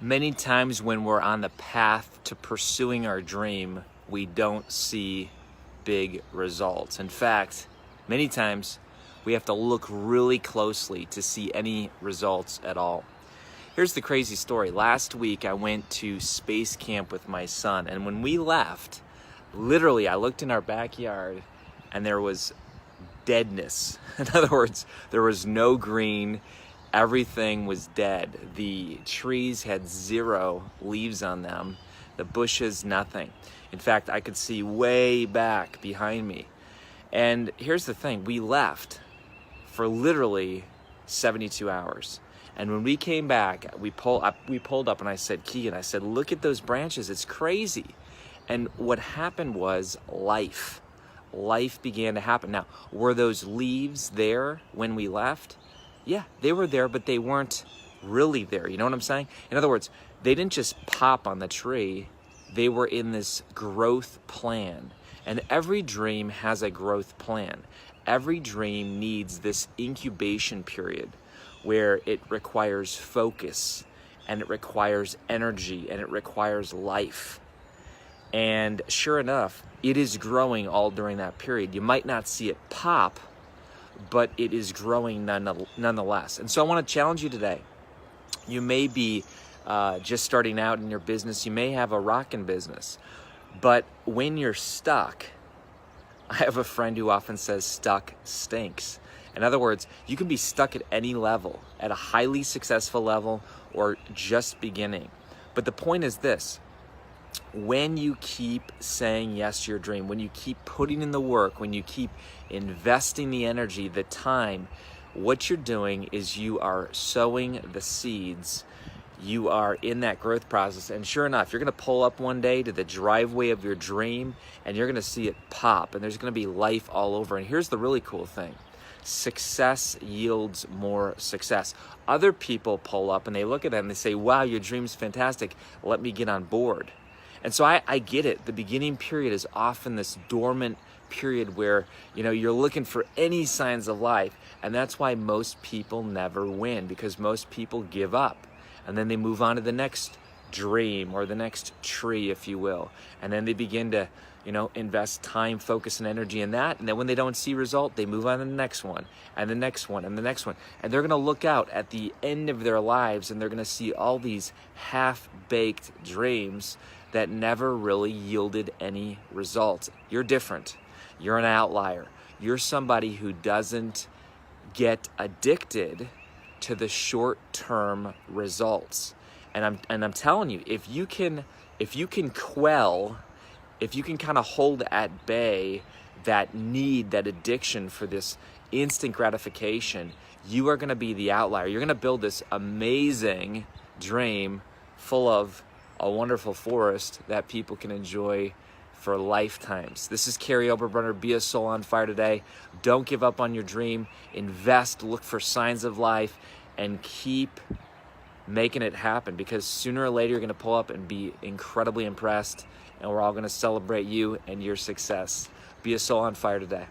Many times when we're on the path to pursuing our dream, we don't see big results. In fact, many times we have to look really closely to see any results at all. Here's the crazy story. Last week I went to space camp with my son, and when we left, literally I looked in our backyard and there was deadness. In other words, there was no green. Everything was dead. The trees had zero leaves on them. The bushes, nothing. In fact, I could see way back behind me. And here's the thing, we left for literally 72 hours. And when we came back, we pulled up and I said, Keegan, I said, look at those branches, it's crazy. And what happened was life. Life began to happen. Now, were those leaves there when we left? Yeah, they were there, but they weren't really there. You know what I'm saying? In other words, they didn't just pop on the tree. They were in this growth plan. And every dream has a growth plan. Every dream needs this incubation period where it requires focus and it requires energy and it requires life. And sure enough, it is growing all during that period. You might not see it pop, but it is growing nonetheless. And so I want to challenge you today. You may be just starting out in your business. You may have a rockin' business. But when you're stuck, I have a friend who often says stuck stinks. In other words, you can be stuck at any level, at a highly successful level or just beginning. But the point is this. When you keep saying yes to your dream, when you keep putting in the work, when you keep investing the energy, the time, what you're doing is you are sowing the seeds. You are in that growth process. And sure enough, you're going to pull up one day to the driveway of your dream and you're going to see it pop and there's going to be life all over. And here's the really cool thing. Success yields more success. Other people pull up and they look at them and they say, wow, your dream's fantastic. Let me get on board. And so I get it. The beginning period is often this dormant period where, you're looking for any signs of life. And that's why most people never win, because most people give up. And then they move on to the next dream or the next tree, if you will. And then they begin to, invest time, focus, and energy in that. And then when they don't see result, they move on to the next one and the next one and the next one. And they're going to look out at the end of their lives and they're going to see all these half-baked dreams that never really yielded any results. You're different. You're an outlier. You're somebody who doesn't get addicted to the short-term results. And I'm telling you, if you can kind of hold at bay that need, that addiction for this instant gratification, you are going to be the outlier. You're going to build this amazing dream full of a wonderful forest that people can enjoy for lifetimes. This is Kary Oberbrunner. Be a soul on fire today. Don't give up on your dream. Invest, look for signs of life, and keep making it happen, because sooner or later you're going to pull up and be incredibly impressed, and we're all going to celebrate you and your success. Be a soul on fire today.